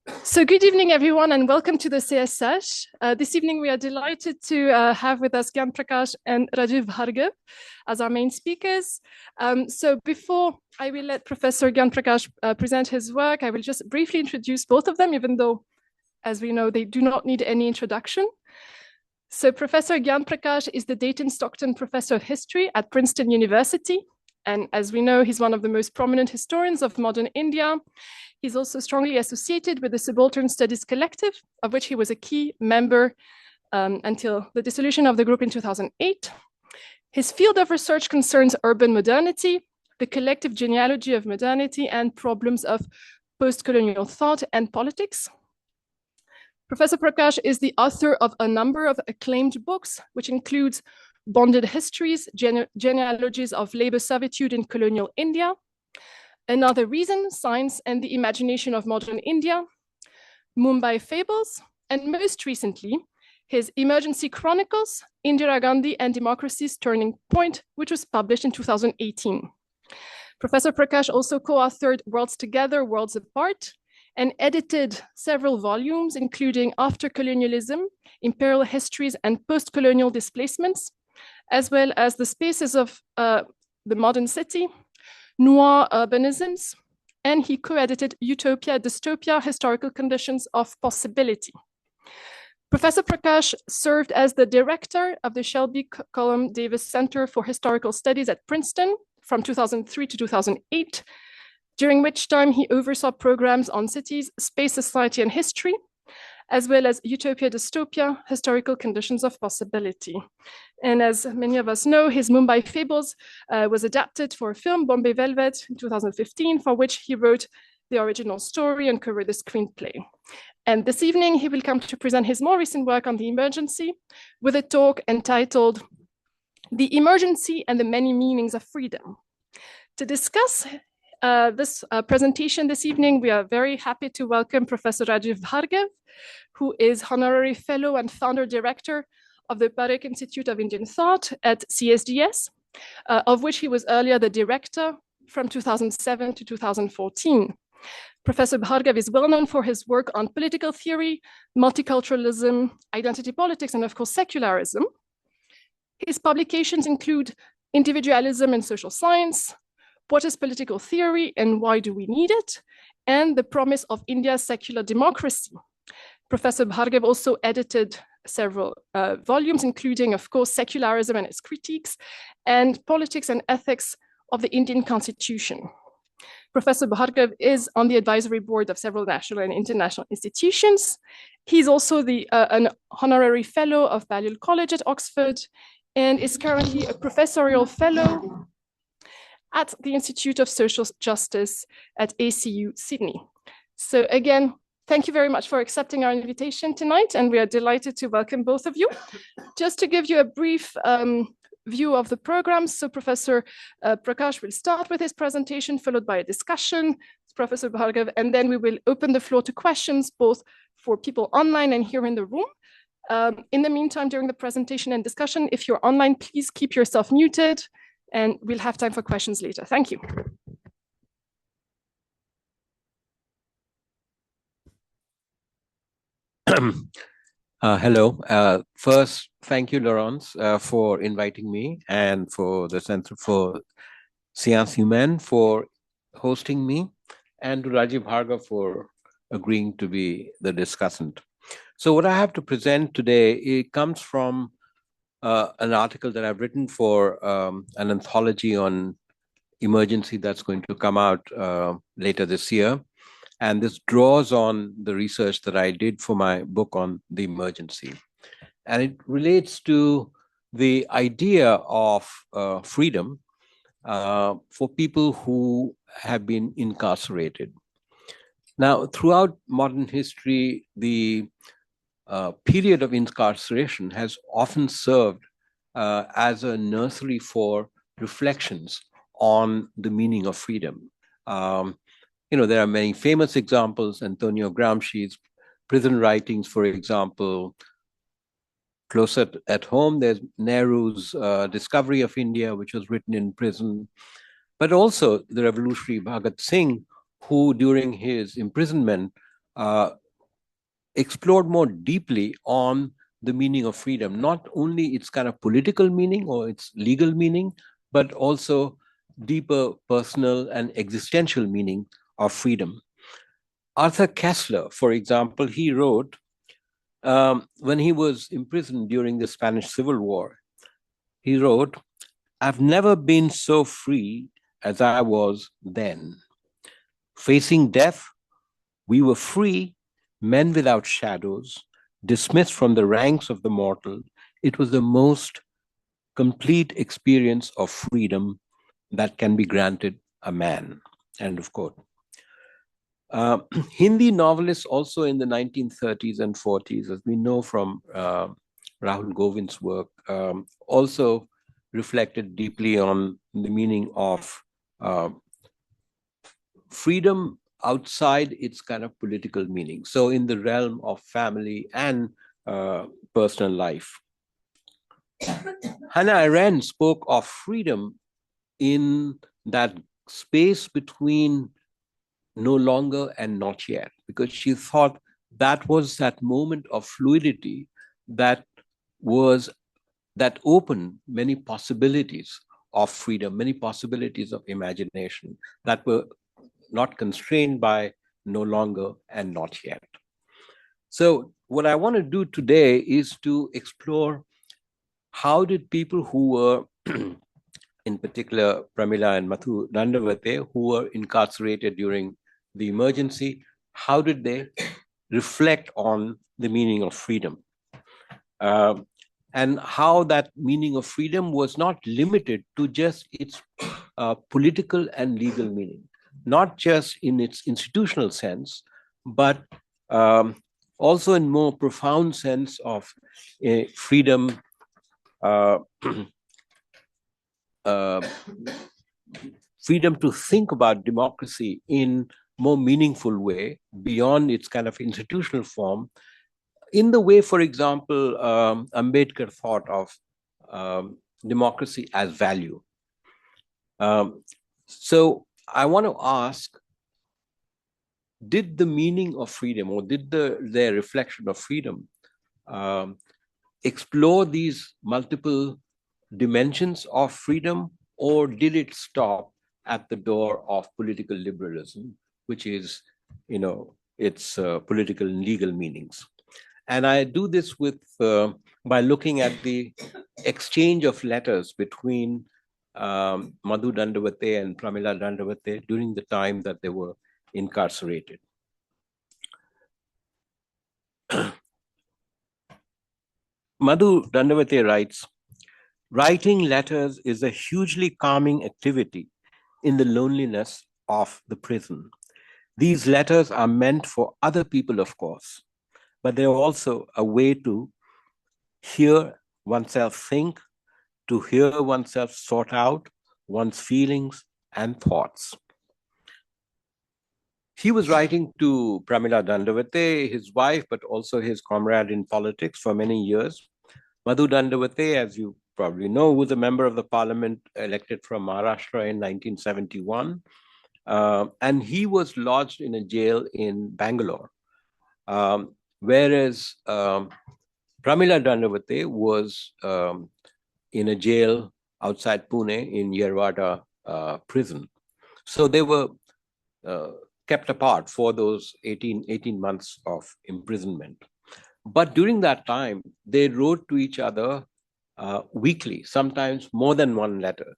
So good evening, everyone, and welcome to the CSH. This evening, we are delighted to have with us Gyan, Prakash and Rajiv Bhargav as our main speakers. So before I will let Professor Gyan Prakash present his work, I will just briefly introduce both of them, even though, as we know, they do not need any introduction. So Professor Gyan Prakash is the Dayton Stockton Professor of History at Princeton University. And as we know, he's one of the most prominent historians of modern India. He's also strongly associated with the Subaltern Studies Collective, of which he was a key member until the dissolution of the group in 2008. His field of research concerns urban modernity, the collective genealogy of modernity, and problems of post-colonial thought and politics. Professor Prakash is the author of a number of acclaimed books, which includes Bonded Histories, Genealogies of Labor Servitude in Colonial India, Another Reason, Science and the Imagination of Modern India, Mumbai Fables, and most recently, his Emergency Chronicles, Indira Gandhi and Democracy's Turning Point, which was published in 2018. Professor Prakash also co-authored Worlds Together, Worlds Apart, and edited several volumes, including After Colonialism, Imperial Histories and Post-Colonial Displacements, as well as The Spaces of the Modern City, Noir Urbanisms, and he co-edited Utopia, Dystopia, Historical Conditions of Possibility. Professor Prakash served as the director of the Shelby Cullom Davis Center for Historical Studies at Princeton from 2003 to 2008, during which time he oversaw programs on cities, space, society, and history, as well as Utopia, Dystopia, Historical Conditions of Possibility. And as many of us know, his Mumbai Fables was adapted for a film, Bombay Velvet, in 2015, for which he wrote the original story and co-wrote the screenplay. And this evening, he will come to present his more recent work on the emergency with a talk entitled The Emergency and the Many Meanings of Freedom. To discuss this presentation this evening, we are very happy to welcome Professor Rajiv Bhargav, who is Honorary Fellow and Founder Director of the Parekh Institute of Indian Thought at CSDS, of which he was earlier the director from 2007 to 2014. Professor Bhargav is well known for his work on political theory, multiculturalism, identity politics, and of course, secularism. His publications include Individualism in Social Science, What is Political Theory and Why Do We Need It? And The Promise of India's Secular Democracy. Professor Bhargav also edited several volumes, including, of course, Secularism and its Critiques, and Politics and Ethics of the Indian Constitution. Professor Bhargav is on the advisory board of several national and international institutions. He's also an honorary fellow of Balliol College at Oxford and is currently a professorial fellow at the Institute of Social Justice at ACU Sydney. So again, thank you very much for accepting our invitation tonight, and we are delighted to welcome both of you. Just to give you a brief view of the program, so Professor Prakash will start with his presentation, followed by a discussion with Professor Bhargav, and then we will open the floor to questions, both for people online and here in the room. In the meantime, during the presentation and discussion, if you're online, please keep yourself muted, and we'll have time for questions later. Thank you. Hello. First, thank you, Laurence, for inviting me, and for the Center for Sciences Humaines for hosting me, and to Rajiv Bhargav for agreeing to be the discussant. So what I have to present today, it comes from an article that I've written for an anthology on emergency that's going to come out later this year. And this draws on the research that I did for my book on the emergency. And it relates to the idea of freedom for people who have been incarcerated. Now, throughout modern history, the period of incarceration has often served as a nursery for reflections on the meaning of freedom. There are many famous examples, Antonio Gramsci's prison writings, for example. Closer at home, there's Nehru's Discovery of India, which was written in prison, but also the revolutionary Bhagat Singh, who during his imprisonment explored more deeply on the meaning of freedom, not only its kind of political meaning or its legal meaning, but also deeper personal and existential meaning of freedom. Arthur Koestler, for example, he wrote, when he was imprisoned during the Spanish Civil War, he wrote, "I've never been so free as I was then. Facing death, we were free, men without shadows, dismissed from the ranks of the mortal. It was the most complete experience of freedom that can be granted a man." End of quote. Hindi novelists also in the 1930s and 40s, as we know from Rahul Govind's work, also reflected deeply on the meaning of freedom outside its kind of political meaning. So in the realm of family and personal life. Hannah Arendt spoke of freedom in that space between no longer and not yet, because she thought that was that moment of fluidity that opened many possibilities of freedom, many possibilities of imagination that were not constrained by no longer and not yet. So what I want to do today is to explore how did people who were in particular Pramila and Madhu Dandawate, who were incarcerated during the emergency, how did they reflect on the meaning of freedom? And how that meaning of freedom was not limited to just its political and legal meaning, not just in its institutional sense, but also in more profound sense of freedom, freedom to think about democracy in more meaningful way beyond its kind of institutional form, in the way, for example, Ambedkar thought of democracy as value. So I want to ask, did the meaning of freedom, or did their reflection of freedom explore these multiple dimensions of freedom, or did it stop at the door of political liberalism, which is, its political and legal meanings? And I do this by looking at the exchange of letters between Madhu Dandawate and Pramila Dandawate during the time that they were incarcerated. Madhu Dandawate writes, "Writing letters is a hugely calming activity in the loneliness of the prison. These letters are meant for other people, of course, but they're also a way to hear oneself think, to hear oneself sort out one's feelings and thoughts." He was writing to Pramila Dandawate, his wife, but also his comrade in politics for many years. Madhu Dandawate, as you probably know, was a member of the parliament elected from Maharashtra in 1971. And he was lodged in a jail in Bangalore. Whereas Pramila Dandawate was in a jail outside Pune in Yerawada prison. So they were kept apart for those 18 months of imprisonment. But during that time, they wrote to each other weekly, sometimes more than one letter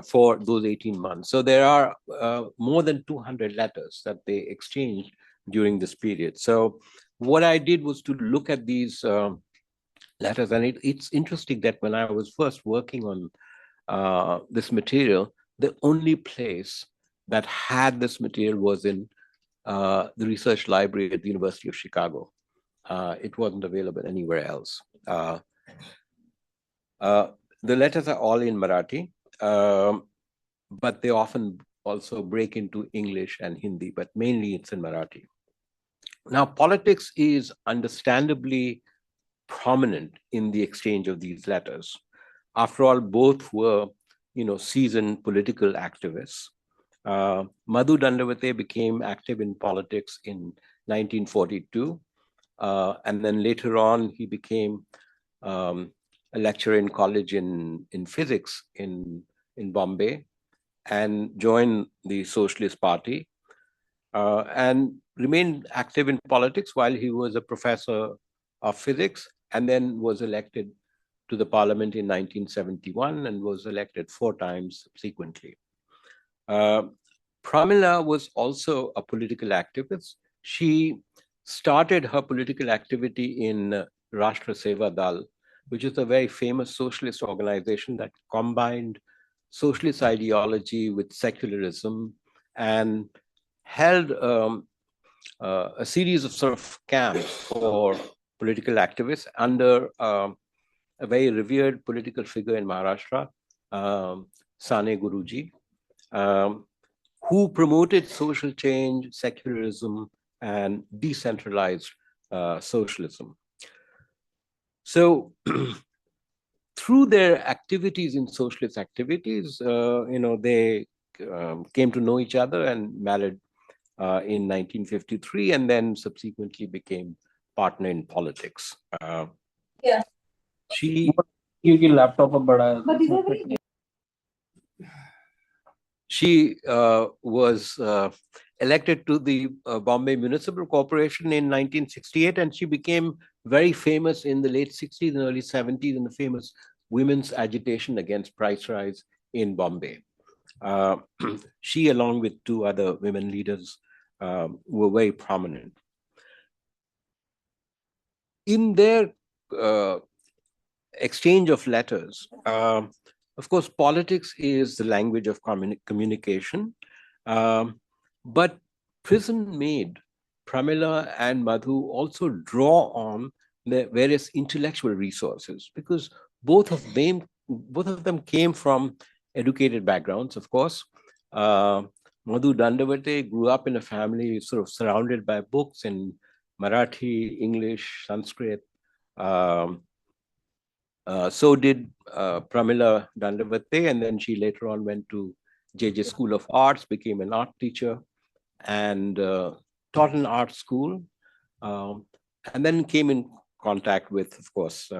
for those 18 months. So there are more than 200 letters that they exchanged during this period. So what I did was to look at these letters, and it's interesting that when I was first working on this material, the only place that had this material was in the research library at the University of Chicago. It wasn't available anywhere else. The letters are all in Marathi, but they often also break into English and Hindi, but mainly it's in Marathi. Now, politics is understandably prominent in the exchange of these letters. After all, both were, seasoned political activists. Madhu Dandawate became active in politics in 1942. And then later on, he became a lecturer in college in physics in Bombay and joined the Socialist Party and remained active in politics while he was a professor of physics, and then was elected to the parliament in 1971 and was elected 4 times subsequently. Pramila was also a political activist. She started her political activity in Rashtra Seva Dal, which is a very famous socialist organization that combined socialist ideology with secularism and held a series of sort of camps for political activists under a very revered political figure in Maharashtra, Sane Guruji, who promoted social change, secularism, and decentralized socialism. So through their activities in socialist activities, they came to know each other and married in 1953, and then subsequently became partner in politics. Yeah. She was elected to the Bombay Municipal Corporation in 1968, and she became very famous in the late 60s and early 70s in the famous women's agitation against price rise in Bombay. She, along with 2 other women leaders, were very prominent. In their exchange of letters, of course, politics is the language of communication, but prison made Pramila and Madhu also draw on the various intellectual resources, because both of them came from educated backgrounds, of course. Madhu Dandawate grew up in a family sort of surrounded by books in Marathi, English, Sanskrit. So did Pramila Dandawate, and then she later on went to JJ School of Arts, became an art teacher, and taught in art school, and then came in contact with, of course,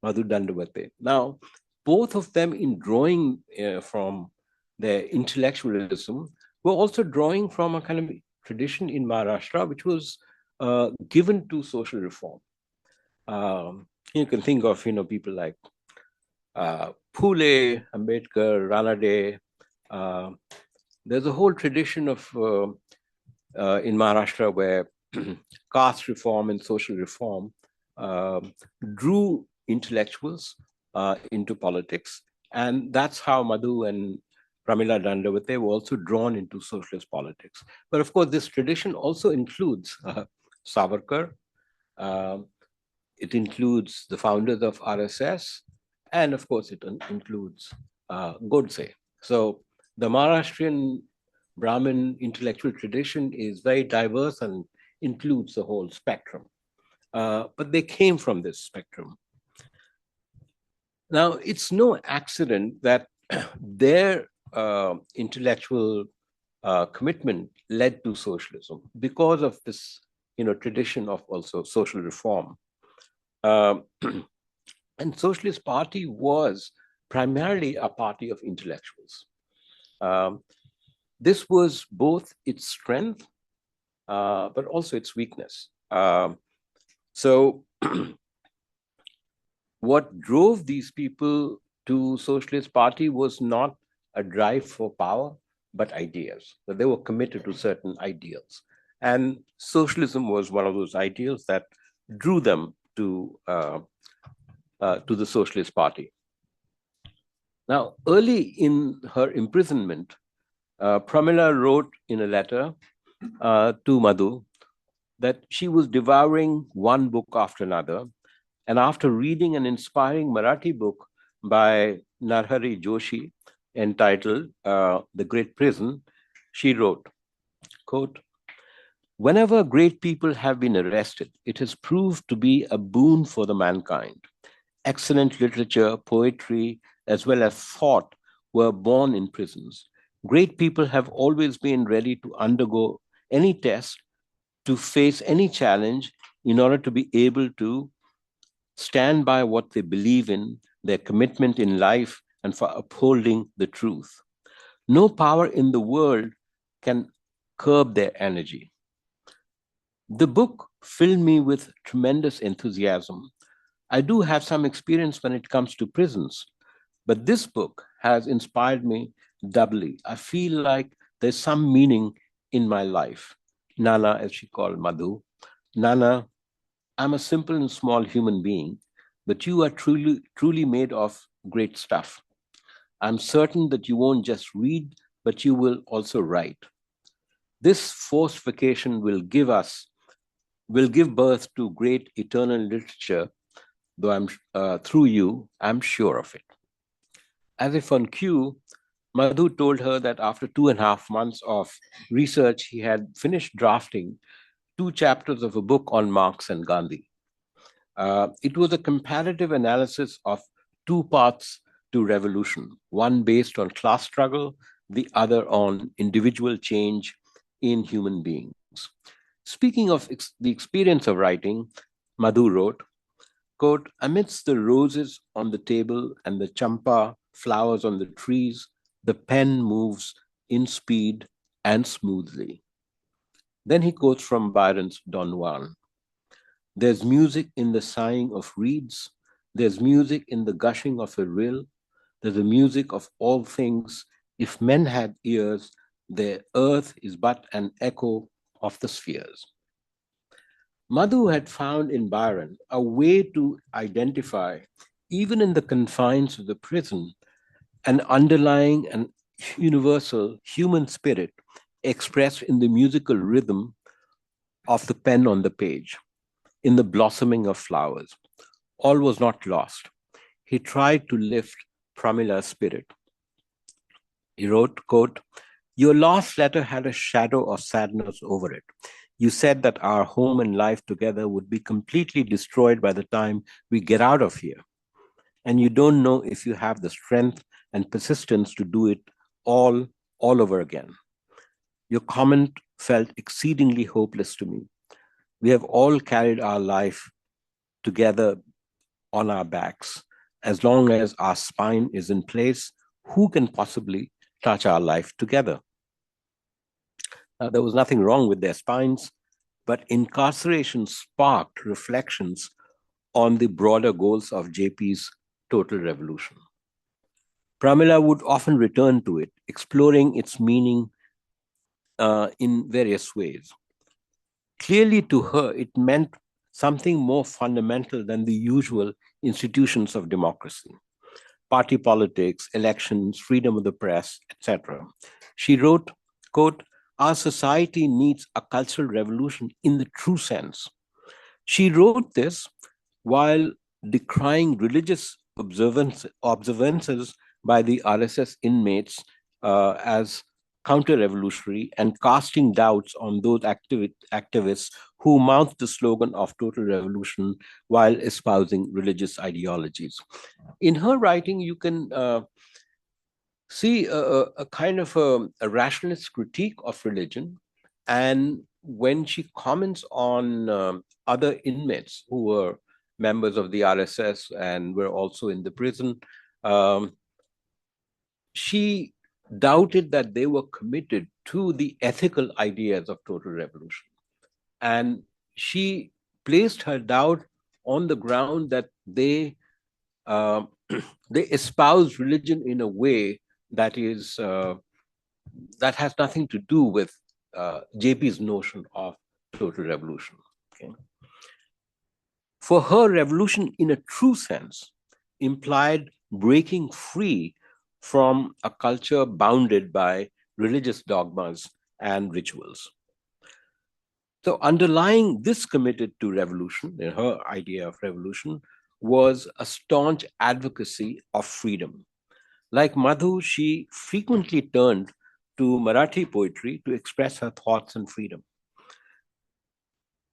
Madhu Dandawate. Now, both of them, in drawing from their intellectualism, were also drawing from a kind of tradition in Maharashtra, which was given to social reform. You can think of, people like Phule, Ambedkar, Ranade. There's a whole tradition of in Maharashtra where caste reform and social reform drew intellectuals into politics, and that's how Madhu and Pramila Dandawate were also drawn into socialist politics. But of course, this tradition also includes Savarkar. It includes the founders of RSS, and of course, it includes Godse. So the Maharashtrian Brahmin intellectual tradition is very diverse and includes the whole spectrum. But they came from this spectrum. Now, it's no accident that their intellectual commitment led to socialism because of this, tradition of also social reform. And Socialist Party was primarily a party of intellectuals. This was both its strength, but also its weakness. So what drove these people to Socialist Party was not a drive for power, but ideas. That they were committed to certain ideals. And socialism was one of those ideals that drew them to the Socialist Party. Now, early in her imprisonment, Pramila wrote in a letter to Madhu that she was devouring one book after another. And after reading an inspiring Marathi book by Narhari Joshi entitled The Great Prison, she wrote, quote, "Whenever great people have been arrested, it has proved to be a boon for the mankind. Excellent literature, poetry, as well as thought were born in prisons. Great people have always been ready to undergo any test, to face any challenge in order to be able to stand by what they believe in, their commitment in life, and for upholding the truth. No power in the world can curb their energy. The book filled me with tremendous enthusiasm. I do have some experience when it comes to prisons, but this book has inspired me doubly. I feel like there's some meaning in my life. Nana, as she called Madhu, Nana, I'm a simple and small human being, but you are truly made of great stuff. I'm certain that you won't just read, but you will also write. This forced vacation will give birth to great eternal literature, though through you, I'm sure of it. As if on cue, Madhu told her that after 2.5 months of research, he had finished drafting 2 chapters of a book on Marx and Gandhi. It was a comparative analysis of 2 paths to revolution, one based on class struggle, the other on individual change in human beings. Speaking of the experience of writing, Madhu wrote, quote, amidst the roses on the table and the champa flowers on the trees, the pen moves in speed and smoothly. Then he quotes from Byron's Don Juan. There's music in the sighing of reeds. There's music in the gushing of a rill. There's the music of all things. If men had ears, their earth is but an echo of the spheres. Madhu had found in Byron a way to identify, even in the confines of the prison, an underlying and universal human spirit expressed in the musical rhythm of the pen on the page, in the blossoming of flowers. All was not lost. He tried to lift Pramila's spirit. He wrote, quote, your last letter had a shadow of sadness over it. You said that our home and life together would be completely destroyed by the time we get out of here. And you don't know if you have the strength and persistence to do it all over again. Your comment felt exceedingly hopeless to me. We have all carried our life together on our backs. As long as our spine is in place, who can possibly touch our life together? There was nothing wrong with their spines, but incarceration sparked reflections on the broader goals of JP's total revolution. Pramila would often return to it, exploring its meaning in various ways. Clearly, to her, it meant something more fundamental than the usual institutions of democracy, party politics, elections, freedom of the press, etc. She wrote, quote, our society needs a cultural revolution in the true sense. She wrote this while decrying religious observances by the RSS inmates as counter-revolutionary and casting doubts on those activists who mount the slogan of total revolution while espousing religious ideologies. In her writing, you can see a kind of a rationalist critique of religion. And when she comments on other inmates who were members of the RSS and were also in the prison, she doubted that they were committed to the ethical ideas of total revolution. And she placed her doubt on the ground that they espouse religion in a way that is that has nothing to do with JP's notion of total revolution. Okay? For her, revolution in a true sense implied breaking free from a culture bounded by religious dogmas and rituals. So underlying this committed to revolution, in her idea of revolution, was a staunch advocacy of freedom. Like Madhu, she frequently turned to Marathi poetry to express her thoughts and freedom.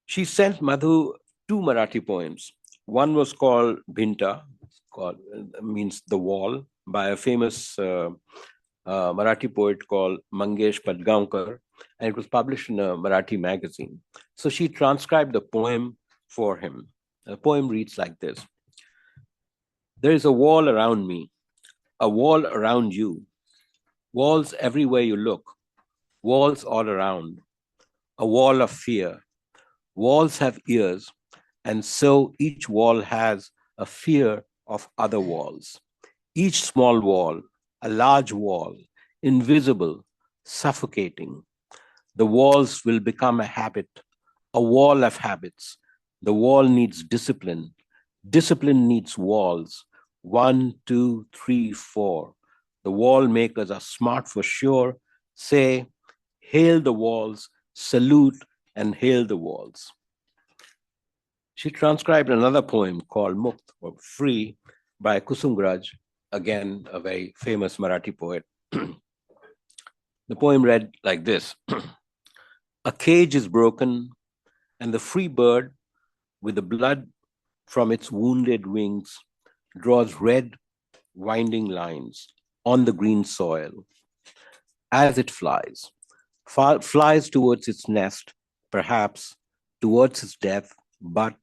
She sent Madhu 2 Marathi poems. One was called Bhinta, means the wall, by a famous a Marathi poet called Mangesh Padgaonkar, and it was published in a Marathi magazine. So she transcribed the poem for him. The poem reads like this: There is a wall around me, a wall around you, walls everywhere you look, walls all around, a wall of fear. Walls have ears, and so each wall has a fear of other walls. Each small wall, a large wall, invisible, suffocating. The walls will become a habit, a wall of habits. The wall needs discipline. Discipline needs walls. 1, 2, 3, 4. The wall makers are smart for sure. Say, hail the walls, salute and hail the walls. She transcribed another poem called Mukt, or Free, by Kusumgraj, again a very famous Marathi poet. The poem read like this: A cage is broken, and the free bird, with the blood from its wounded wings, draws red, winding lines on the green soil as it flies. Flies towards its nest, perhaps towards its death, but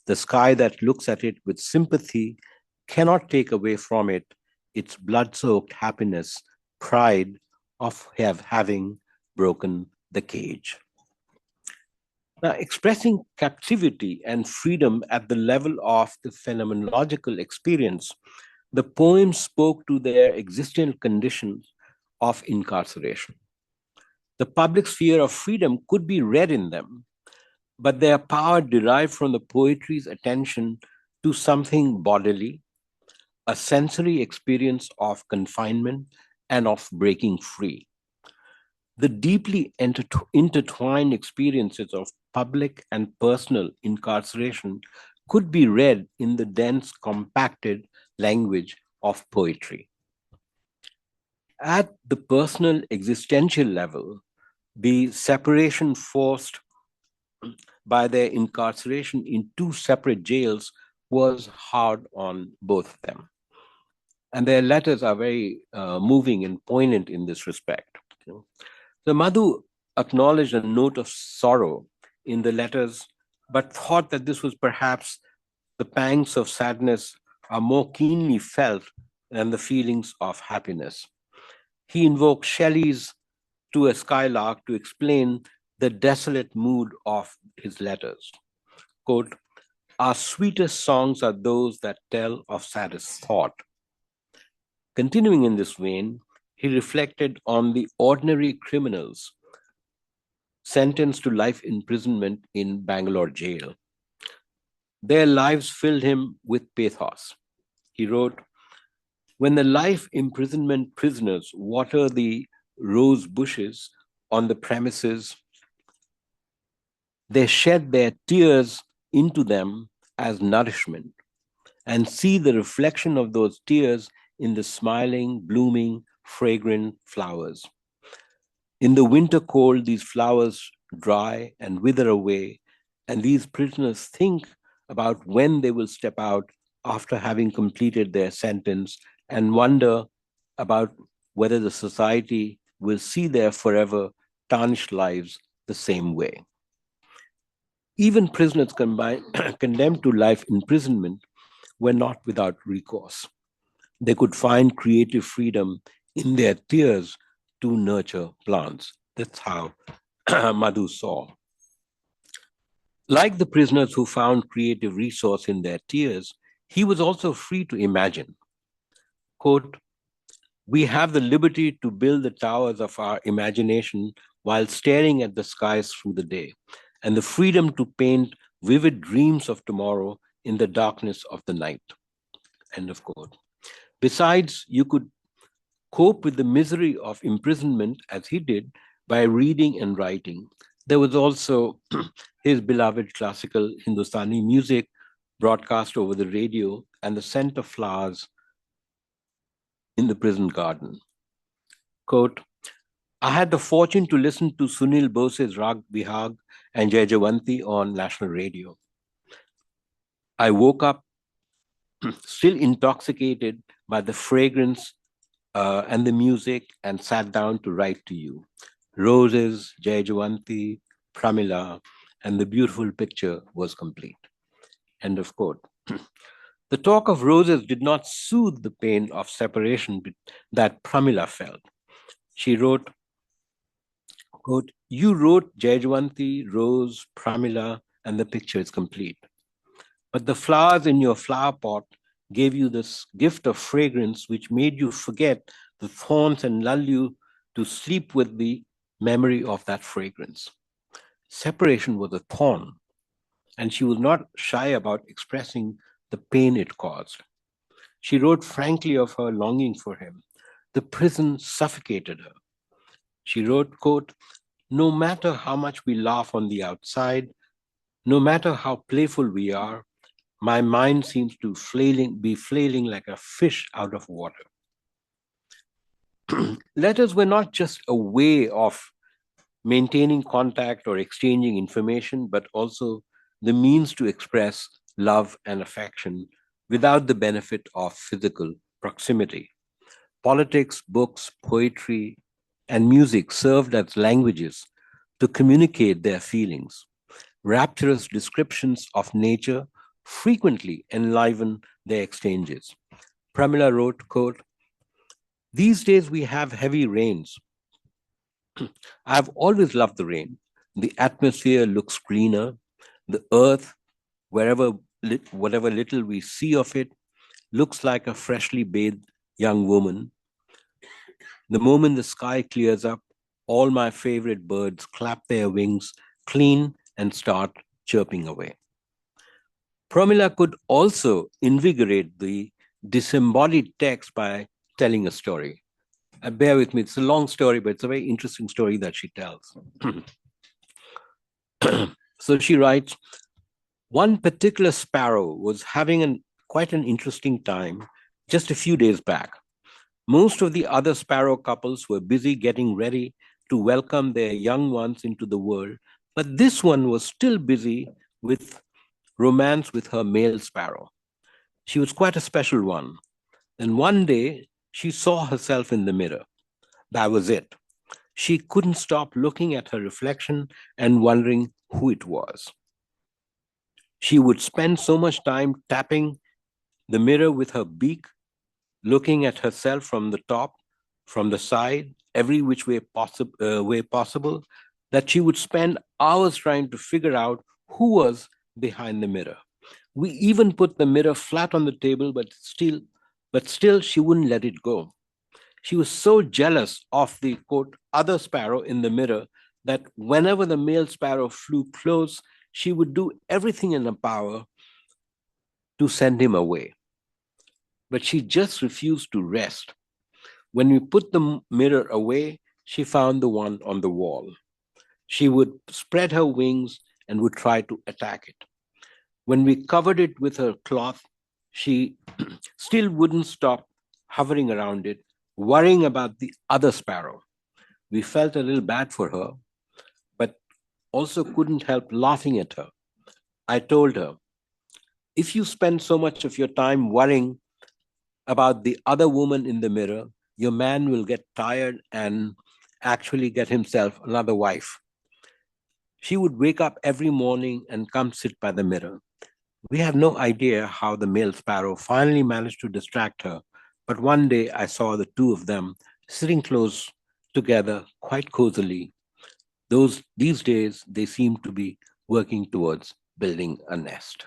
the sky that looks at it with sympathy cannot take away from it its blood-soaked happiness, pride of having broken the cage. Now, expressing captivity and freedom at the level of the phenomenological experience, the poem spoke to their existential conditions of incarceration. The public sphere of freedom could be read in them, but their power derived from the poetry's attention to something bodily, a sensory experience of confinement and of breaking free. The deeply intertwined experiences of public and personal incarceration could be read in the dense, compacted language of poetry. At the personal existential level, the separation forced by their incarceration in two separate jails was hard on both of them. And their letters are very moving and poignant in this respect. So Madhu acknowledged a note of sorrow in the letters, but thought that this was perhaps the pangs of sadness are more keenly felt than the feelings of happiness. He invoked Shelley's To a Skylark to explain the desolate mood of his letters. Quote, Our sweetest songs are those that tell of saddest thought. Continuing in this vein, he reflected on the ordinary criminals sentenced to life imprisonment in Bangalore jail. Their lives filled him with pathos. He wrote, When the life imprisonment prisoners water the rose bushes on the premises, they shed their tears into them as nourishment and see the reflection of those tears in the smiling, blooming, fragrant flowers. In the winter cold, these flowers dry and wither away, and these prisoners think about when they will step out after having completed their sentence and wonder about whether the society will see their forever tarnished lives the same way. Even prisoners condemned to life imprisonment were not without recourse. They could find creative freedom in their tears to nurture plants. That's how Madhu saw. Like the prisoners who found creative resource in their tears, he was also free to imagine. Quote, We have the liberty to build the towers of our imagination while staring at the skies through the day, and the freedom to paint vivid dreams of tomorrow in the darkness of the night. End of quote. Besides, you could cope with the misery of imprisonment as he did by reading and writing. There was also his beloved classical Hindustani music broadcast over the radio and the scent of flowers in the prison garden. Quote, I had the fortune to listen to Sunil Bose's Rag Bihag and Jai Jawanti on national radio. I woke up still intoxicated by the fragrance and the music and sat down to write to you. Roses, Jayajawanti, Pramila, and the beautiful picture was complete. End of quote. The talk of roses did not soothe the pain of separation that Pramila felt. She wrote, quote, "You wrote Jayajawanti, Rose, Pramila, and the picture is complete. But the flowers in your flower pot gave you this gift of fragrance which made you forget the thorns and lull you to sleep with the memory of that fragrance." Separation was a thorn, and she was not shy about expressing the pain it caused. She wrote frankly of her longing for him. The prison suffocated her. She wrote, quote, "No matter how much we laugh on the outside, no matter how playful we are, my mind seems to be flailing like a fish out of water." Letters were not just a way of maintaining contact or exchanging information, but also the means to express love and affection without the benefit of physical proximity. Politics, books, poetry, and music served as languages to communicate their feelings. Rapturous descriptions of nature frequently enliven their exchanges. Pramila wrote, quote, "These days we have heavy rains. I've always loved the rain. The atmosphere looks greener. The earth, whatever little we see of it, looks like a freshly bathed young woman. The moment the sky clears up, all my favorite birds clap their wings clean and start chirping away." Pramila could also invigorate the disembodied text by telling a story. Bear with me, it's a long story, but it's a very interesting story that she tells. So she writes, "One particular sparrow was having quite an interesting time just a few days back. Most of the other sparrow couples were busy getting ready to welcome their young ones into the world, but this one was still busy with romance with her male sparrow. She was quite a special one. And one day she saw herself in the mirror. That was it. She couldn't stop looking at her reflection and wondering who it was. She would spend so much time tapping the mirror with her beak, looking at herself from the top, from the side, every which way possible, that she would spend hours trying to figure out who was behind the mirror. We even put the mirror flat on the table, but still she wouldn't let it go. She was so jealous of the, quote, other sparrow in the mirror that whenever the male sparrow flew close, she would do everything in her power to send him away. But she just refused to rest. When we put the mirror away, she found the one on the wall. She would spread her wings and would try to attack it. When we covered it with her cloth, she still wouldn't stop hovering around it, worrying about the other sparrow. We felt a little bad for her, but also couldn't help laughing at her. I told her, if you spend so much of your time worrying about the other woman in the mirror, your man will get tired and actually get himself another wife. She would wake up every morning and come sit by the mirror. We have no idea how the male sparrow finally managed to distract her, but one day I saw the two of them sitting close together quite cozily. These days, they seem to be working towards building a nest.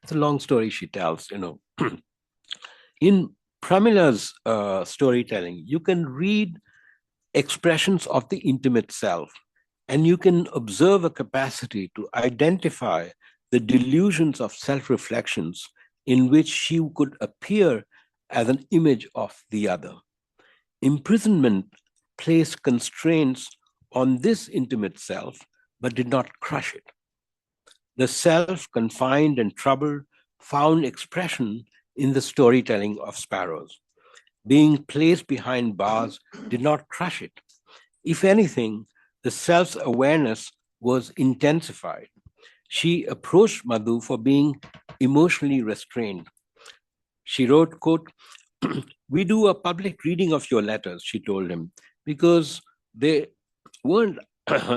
It's a long story she tells, In Pramila's storytelling, you can read expressions of the intimate self, and you can observe a capacity to identify the delusions of self-reflections in which she could appear as an image of the other. Imprisonment placed constraints on this intimate self, but did not crush it. The self, confined and troubled, found expression in the storytelling of sparrows. Being placed behind bars did not crush it. If anything, the self's awareness was intensified. She approached Madhu for being emotionally restrained. She wrote, quote, We do a public reading of your letters, she told him, because they weren't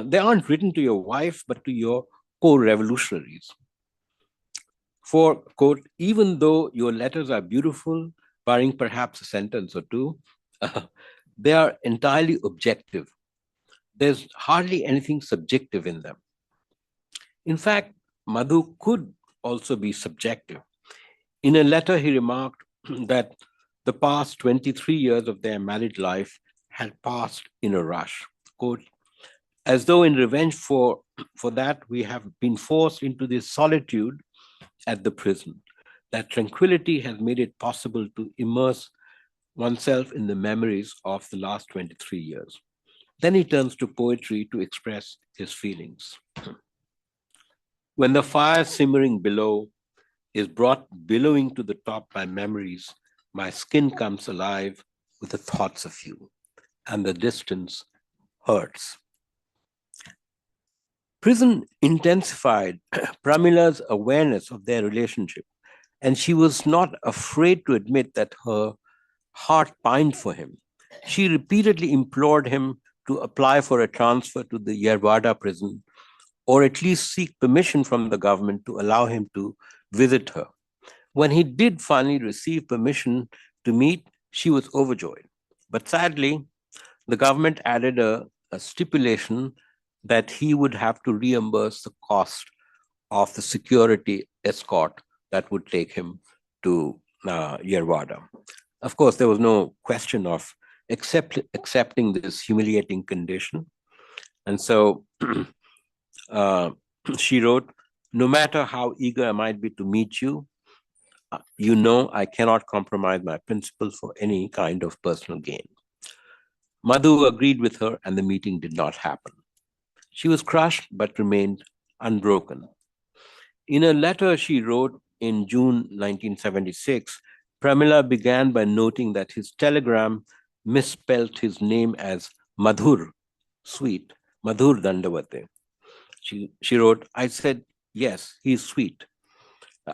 they aren't written to your wife, but to your co-revolutionaries. For, quote, even though your letters are beautiful, barring perhaps a sentence or two, they are entirely objective. There's hardly anything subjective in them. In fact, Madhu could also be subjective. In a letter, he remarked that the past 23 years of their married life had passed in a rush. Quote, as though in revenge for that, we have been forced into this solitude at the prison. That tranquility has made it possible to immerse oneself in the memories of the last 23 years. Then he turns to poetry to express his feelings. When the fire simmering below is brought billowing to the top by memories, my skin comes alive with the thoughts of you, and the distance hurts. Prison intensified Pramila's awareness of their relationship, and she was not afraid to admit that her heart pined for him. She repeatedly implored him to apply for a transfer to the Yerawada prison, or at least seek permission from the government to allow him to visit her. When he did finally receive permission to meet, she was overjoyed. But sadly, the government added a stipulation that he would have to reimburse the cost of the security escort that would take him to Yerawada. Of course, there was no question of accepting this humiliating condition. And so she wrote, no matter how eager I might be to meet you, you know I cannot compromise my principles for any kind of personal gain. Madhu agreed with her, and the meeting did not happen. She was crushed but remained unbroken. In a letter she wrote in June 1976, Pramila began by noting that his telegram misspelled his name as Madhur, sweet, Madhu Dandawate. She wrote, I said, yes, he's sweet.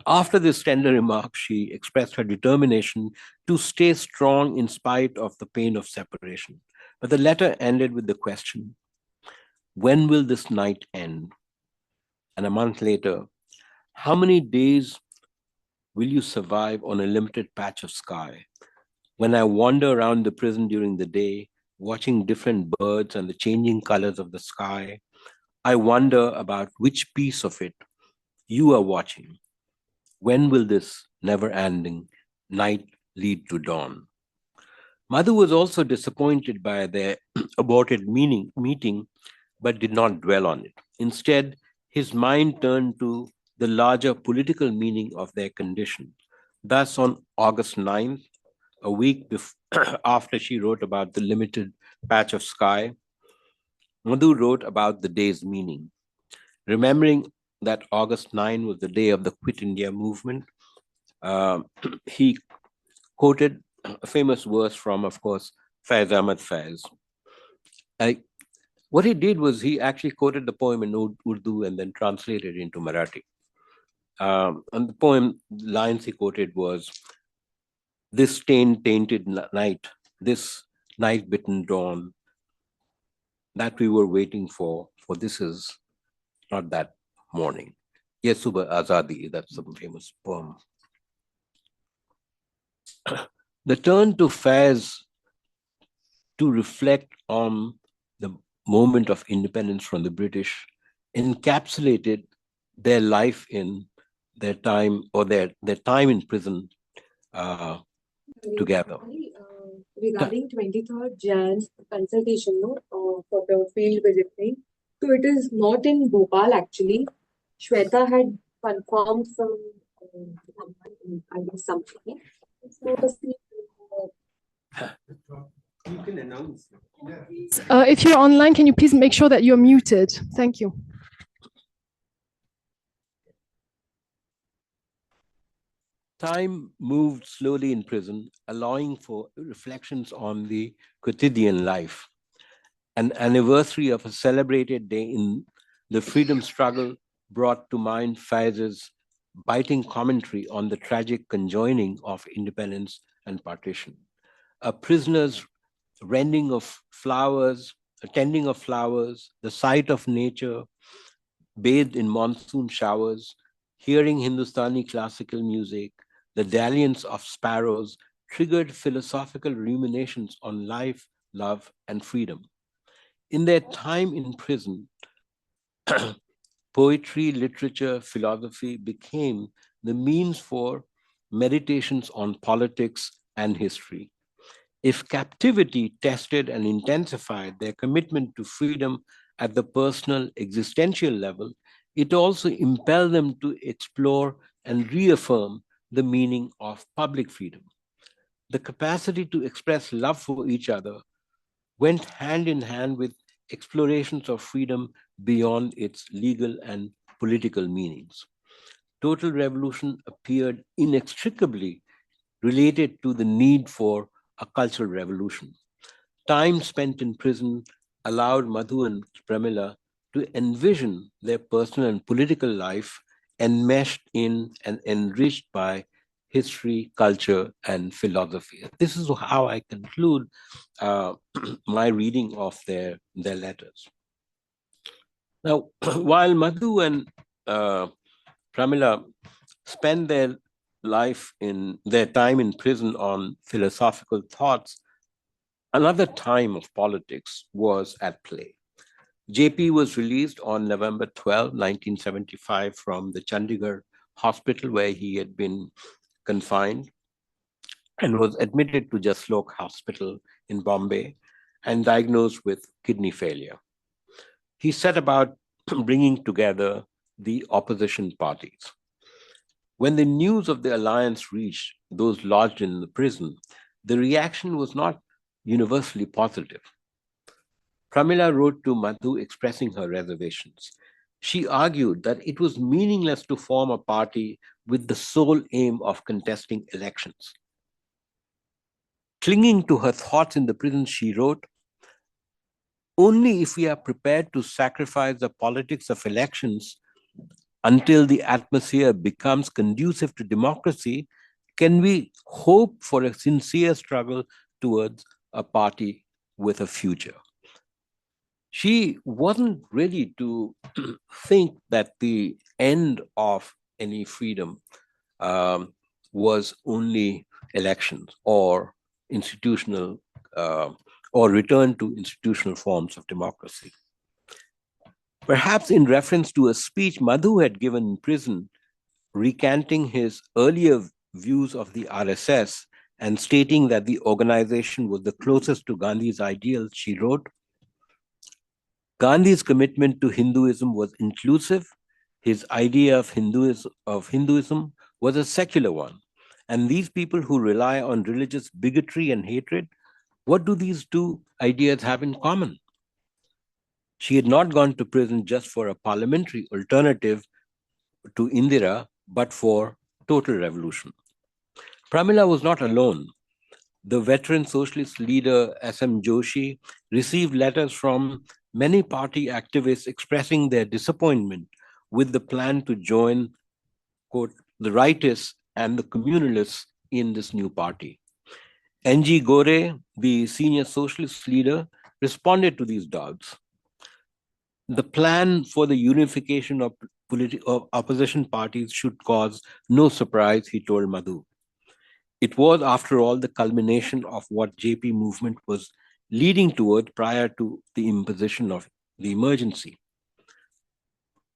After this tender remark, she expressed her determination to stay strong in spite of the pain of separation. But the letter ended with the question, when will this night end? And a month later, how many days will you survive on a limited patch of sky? When I wander around the prison during the day, watching different birds and the changing colors of the sky, I wonder about which piece of it you are watching. When will this never-ending night lead to dawn? Madhu was also disappointed by their aborted meeting, but did not dwell on it. Instead, his mind turned to the larger political meaning of their condition. Thus, on August 9th, a week after she wrote about the limited patch of sky, Madhu wrote about the day's meaning. Remembering that August 9 was the day of the Quit India movement, he quoted a famous verse from, of course, Faiz Ahmad Faiz. What he did was he actually quoted the poem in Urdu and then translated it into Marathi. And the poem lines he quoted was, this tainted night, this night-bitten dawn that we were waiting for this is not that morning. Yes, Subha Azadi, that's the famous poem. The turn to Faiz to reflect on the moment of independence from the British encapsulated their life in their time, or their time in prison together. Regarding 23rd Jan's consultation for the field visiting, so it is not in Bhopal actually. Shweta had confirmed from I guess something. So you can announce. If you're online, can you please make sure that you're muted? Thank you. Time moved slowly in prison, allowing for reflections on the quotidian life. An anniversary of a celebrated day in the freedom struggle brought to mind Faiz's biting commentary on the tragic conjoining of independence and partition. A prisoner's rending of flowers, tending of flowers, the sight of nature, bathed in monsoon showers, hearing Hindustani classical music, the dalliance of sparrows triggered philosophical ruminations on life, love, and freedom. In their time in prison, poetry, literature, philosophy became the means for meditations on politics and history. If captivity tested and intensified their commitment to freedom at the personal existential level, it also impelled them to explore and reaffirm the meaning of public freedom. The capacity to express love for each other went hand in hand with explorations of freedom beyond its legal and political meanings. Total revolution appeared inextricably related to the need for a cultural revolution. Time spent in prison allowed Madhu and Pramila to envision their personal and political life enmeshed in and enriched by history, culture, and philosophy. This is how I conclude my reading of their letters. Now, while Madhu and Pramila spend their time in prison on philosophical thoughts, another time of politics was at play. JP was released on November 12, 1975 from the Chandigarh hospital where he had been confined and was admitted to Jaslok Hospital in Bombay and diagnosed with kidney failure. He set about bringing together the opposition parties. When the news of the alliance reached those lodged in the prison, the reaction was not universally positive. Pramila wrote to Madhu expressing her reservations. She argued that it was meaningless to form a party with the sole aim of contesting elections. Clinging to her thoughts in the prison, she wrote, "Only if we are prepared to sacrifice the politics of elections until the atmosphere becomes conducive to democracy, can we hope for a sincere struggle towards a party with a future." She wasn't ready to think that the end of any freedom was only elections or institutional or return to institutional forms of democracy. Perhaps in reference to a speech Madhu had given in prison, recanting his earlier views of the RSS and stating that the organization was the closest to Gandhi's ideals, she wrote, "Gandhi's commitment to Hinduism was inclusive. His idea of Hinduism was a secular one. And these people who rely on religious bigotry and hatred, what do these two ideas have in common?" She had not gone to prison just for a parliamentary alternative to Indira, but for total revolution. Pramila was not alone. The veteran socialist leader S.M. Joshi received letters from many party activists expressing their disappointment with the plan to join, quote, the rightists and the communalists in this new party. N.G. Gore, the senior socialist leader, responded to these doubts. The plan for the unification of opposition parties should cause no surprise, he told Madhu. It was, after all, the culmination of what JP movement was leading toward prior to the imposition of the emergency.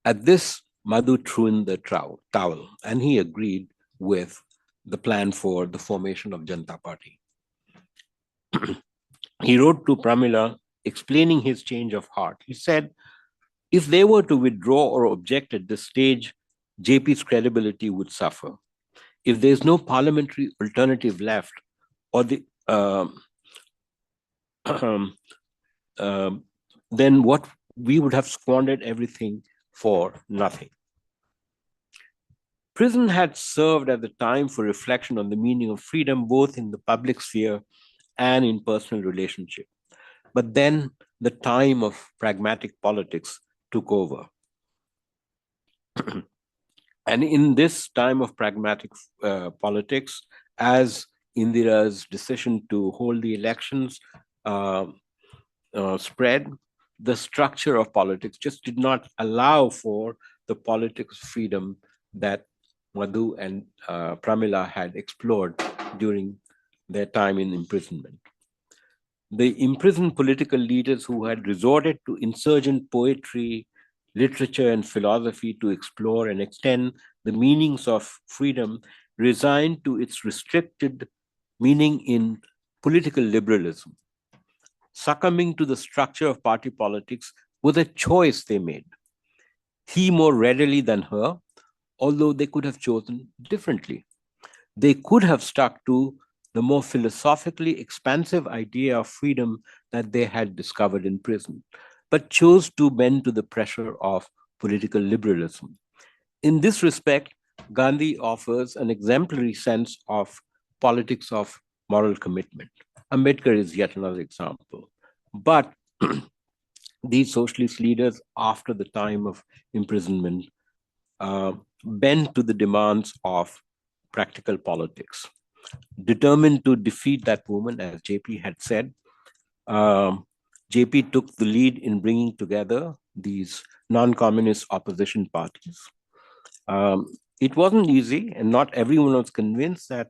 At this, Madhu threw in the towel, and he agreed with the plan for the formation of Janata Party. He wrote to Pramila explaining his change of heart. He said, if they were to withdraw or object at this stage, JP's credibility would suffer. If there's no parliamentary alternative left, or then what we would have squandered everything for nothing. Prison had served as a time for reflection on the meaning of freedom, both in the public sphere and in personal relationship. But then the time of pragmatic politics took over. And in this time of pragmatic politics, as Indira's decision to hold the elections spread, the structure of politics just did not allow for the politics freedom that Madhu and Pramila had explored during their time in imprisonment. The imprisoned political leaders who had resorted to insurgent poetry, literature, and philosophy to explore and extend the meanings of freedom resigned to its restricted meaning in political liberalism. Succumbing to the structure of party politics was a choice they made. He more readily than her, although they could have chosen differently. They could have stuck to the more philosophically expansive idea of freedom that they had discovered in prison, but chose to bend to the pressure of political liberalism. In this respect, Gandhi offers an exemplary sense of politics of moral commitment. Ambedkar is yet another example. But these socialist leaders, after the time of imprisonment, bent to the demands of practical politics. Determined to defeat that woman, as JP had said, JP took the lead in bringing together these non-communist opposition parties. It wasn't easy, and not everyone was convinced that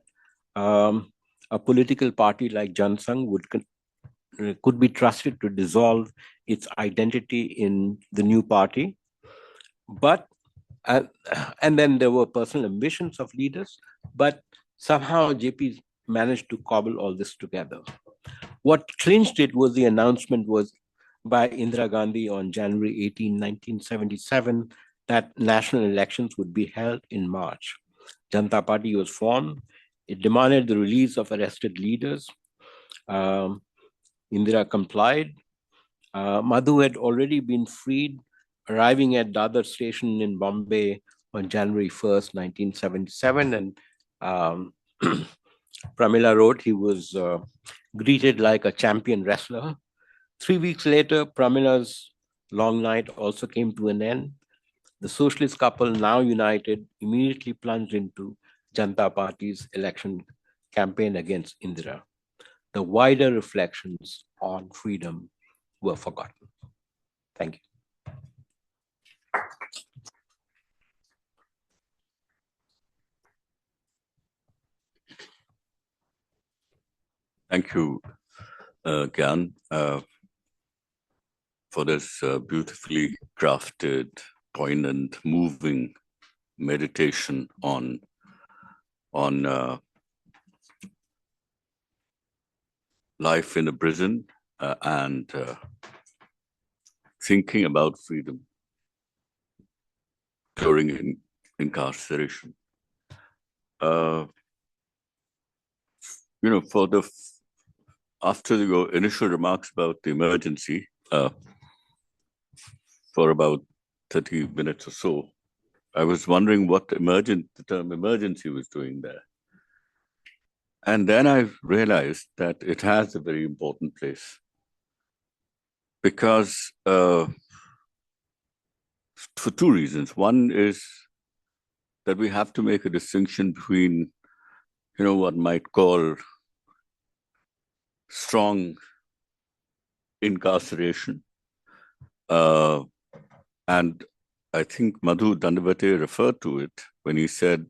a political party like Jan Sangh could be trusted to dissolve its identity in the new party. But and then there were personal ambitions of leaders, but somehow JP managed to cobble all this together. What clinched it was the announcement was by Indira Gandhi on January 18, 1977, that national elections would be held in March. Janata Party was formed. It demanded the release of arrested leaders. Indira complied. Madhu had already been freed, arriving at Dadar station in Bombay on January 1st, 1977. And Pramila wrote he was greeted like a champion wrestler. 3 weeks later, Pramila's long night also came to an end. The socialist couple, now united, immediately plunged into Janata Party's election campaign against Indira. The wider reflections on freedom were forgotten. Thank you. Thank you, Gyan, for this beautifully crafted, poignant, moving meditation on life in a prison and thinking about freedom during incarceration. After your initial remarks about the emergency, for about 30 minutes or so, I was wondering what the term emergency was doing there. And then I realized that it has a very important place. Because for two reasons. One is that we have to make a distinction between, what might call strong incarceration. And I think Madhu Dandawate referred to it when he said,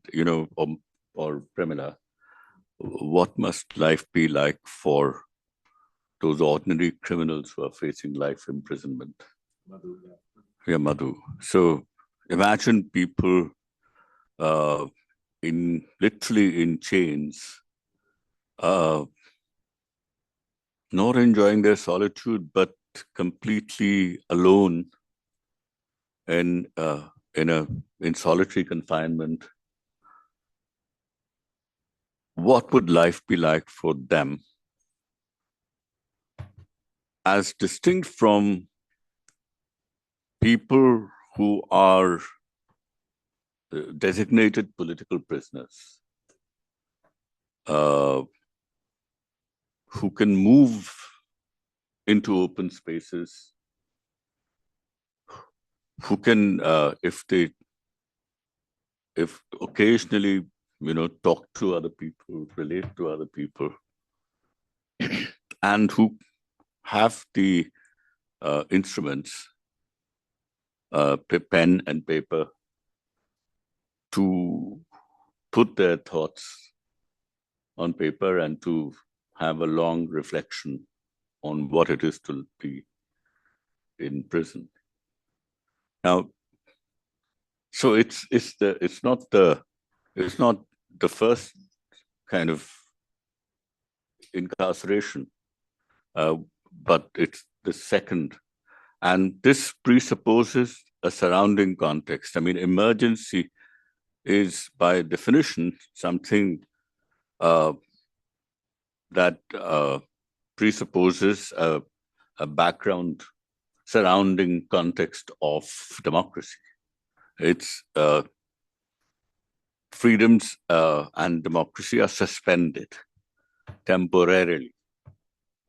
or Pramila, what must life be like for those ordinary criminals who are facing life imprisonment? Madhu, yeah, Madhu. So imagine people literally in chains, not enjoying their solitude, but completely alone in solitary confinement. What would life be like for them? As distinct from people who are designated political prisoners, who can move into open spaces, who can, if occasionally talk to other people, relate to other people, and who have the instruments, pen and paper, to put their thoughts on paper and to have a long reflection on what it is to be in prison. Now, so it's not the first kind of incarceration, but it's the second, and this presupposes a surrounding context. I mean, emergency is by definition something that presupposes a background surrounding context of democracy. It's freedoms and democracy are suspended temporarily,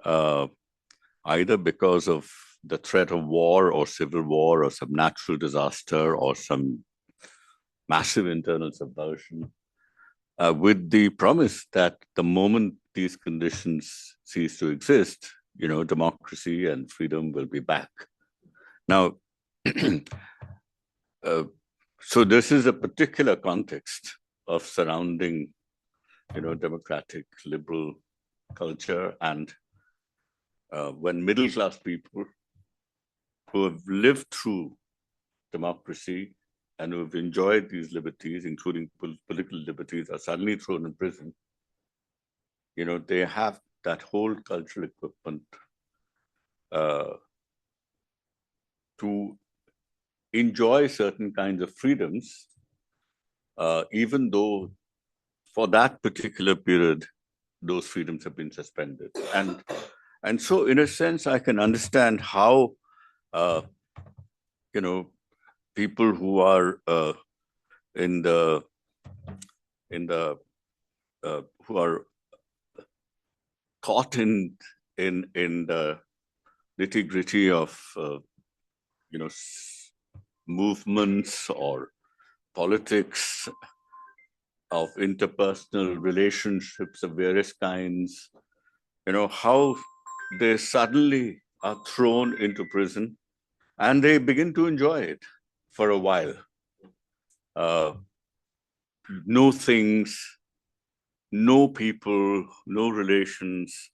either because of the threat of war or civil war or some natural disaster or some massive internal subversion, with the promise that the moment these conditions cease to exist, democracy and freedom will be back. Now, so this is a particular context of surrounding, democratic, liberal culture, and when middle-class people who have lived through democracy and who have enjoyed these liberties, including political liberties, are suddenly thrown in prison, they have that whole cultural equipment to enjoy certain kinds of freedoms, even though for that particular period, those freedoms have been suspended. And so, in a sense, I can understand how, people who are who are caught in the nitty-gritty of movements or politics, of interpersonal relationships of various kinds, how they suddenly are thrown into prison and they begin to enjoy it for a while. No things, no people, no relations.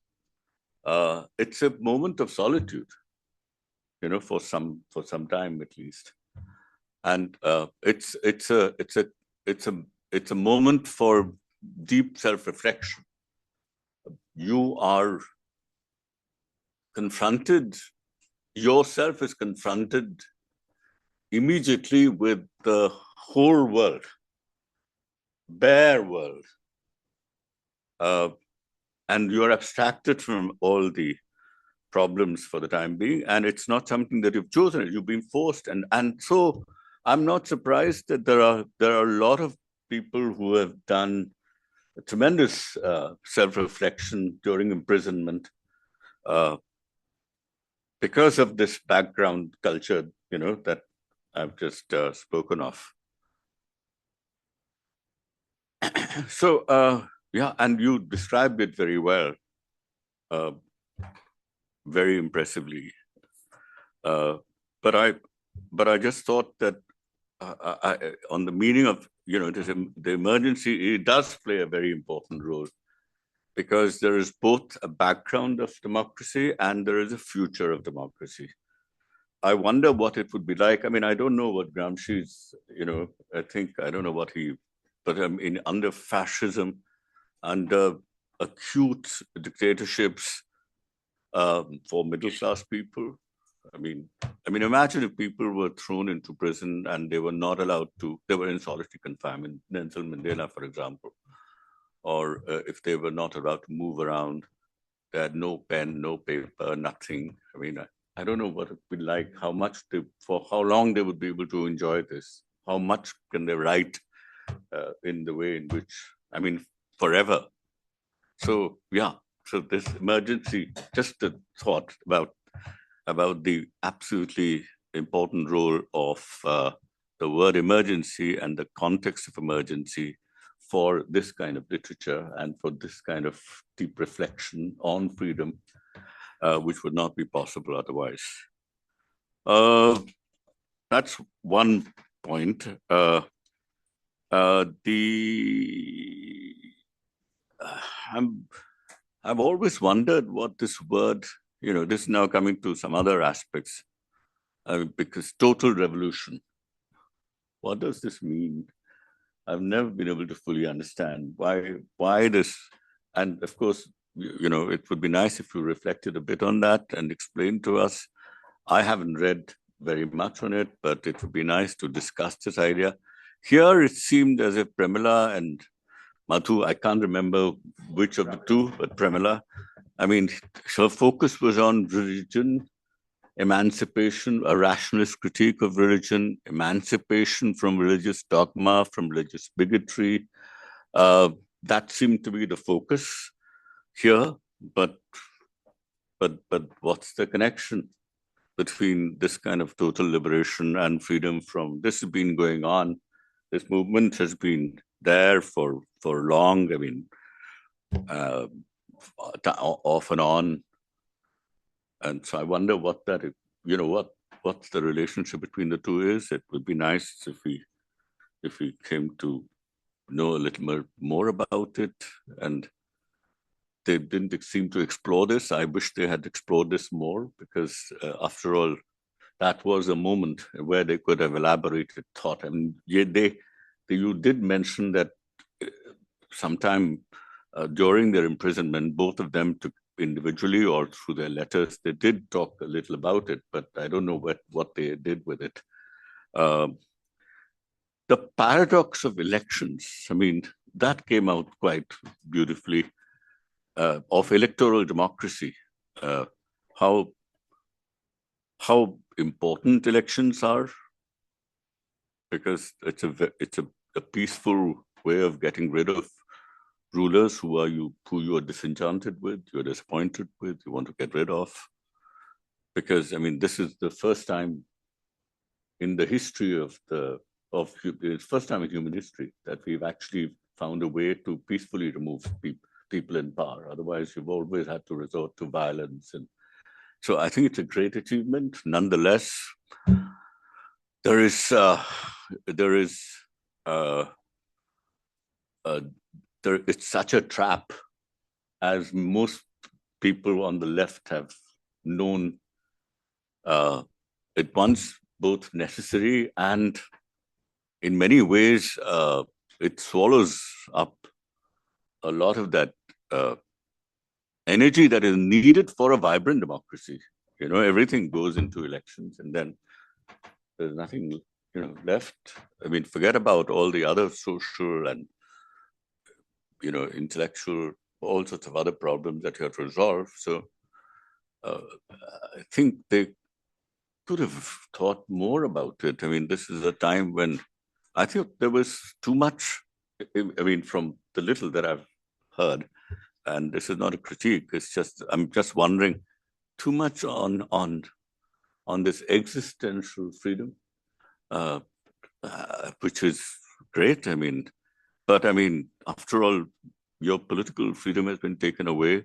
It's a moment of solitude, for some time at least, and it's a moment for deep self-reflection. You are confronted. Yourself is confronted immediately with the whole world, bare world, and you're abstracted from all the problems for the time being, and it's not something that you've chosen. You've been forced, and so I'm not surprised that there are a lot of people who have done a tremendous self-reflection during imprisonment, because of this background culture, that I've just spoken of. So, yeah, and you described it very well, very impressively. But I just thought that on the meaning of, the emergency, it does play a very important role, because there is both a background of democracy and there is a future of democracy. I wonder what it would be like. I mean, I don't know what Gramsci's, I don't know what but under fascism, under acute dictatorships, for middle-class people. I mean, imagine if people were thrown into prison and they were not allowed to, they were in solitary confinement, Nelson Mandela, for example, or if they were not allowed to move around, they had no pen, no paper, nothing. I mean, I don't know what it would be like, for how long they would be able to enjoy this, how much can they write in the way in which, forever. So, yeah, so this emergency, just a thought about the absolutely important role of the word emergency and the context of emergency for this kind of literature and for this kind of deep reflection on freedom, which would not be possible otherwise. That's one point. I've always wondered what this word, this is now coming to some other aspects, because total revolution, what does this mean? I've never been able to fully understand why this, and of course, it would be nice if you reflected a bit on that and explained to us. I haven't read very much on it, but it would be nice to discuss this idea. Here, it seemed as if Pramila and Madhu, I can't remember which of the two, but Pramila, I mean, her focus was on religion, emancipation, a rationalist critique of religion, emancipation from religious dogma, from religious bigotry. That seemed to be the focus here, but what's the connection between this kind of total liberation and freedom from, this has been going on, this movement has been there for long, I mean, off and on. And so I wonder what that, what's the relationship between the two is. It would be nice if we came to know a little more about it. And they didn't seem to explore this. I wish they had explored this more, because after all, that was a moment where they could have elaborated thought. I mean, you did mention that sometime during their imprisonment, both of them took individually or through their letters, they did talk a little about it, but I don't know what they did with it. The paradox of elections, I mean, that came out quite beautifully, of electoral democracy, how important elections are, because it's a peaceful way of getting rid of rulers who you are disenchanted with, you're disappointed with, you want to get rid of. Because, I mean, this is the first time in the history it's first time in human history that we've actually found a way to peacefully remove people in power. Otherwise, you've always had to resort to violence. And so I think it's a great achievement. Nonetheless, it's such a trap, as most people on the left have known. It once both necessary and in many ways it swallows up a lot of that energy that is needed for a vibrant democracy. Everything goes into elections and then there's nothing left. I mean, forget about all the other social and intellectual, all sorts of other problems that you have to resolve. So I think they could have thought more about it. I mean, this is a time when I think there was too much, I mean, from the little that I've heard, and this is not a critique, it's just, I'm just wondering, too much on this existential freedom, which is great, I mean, but I mean, after all, your political freedom has been taken away.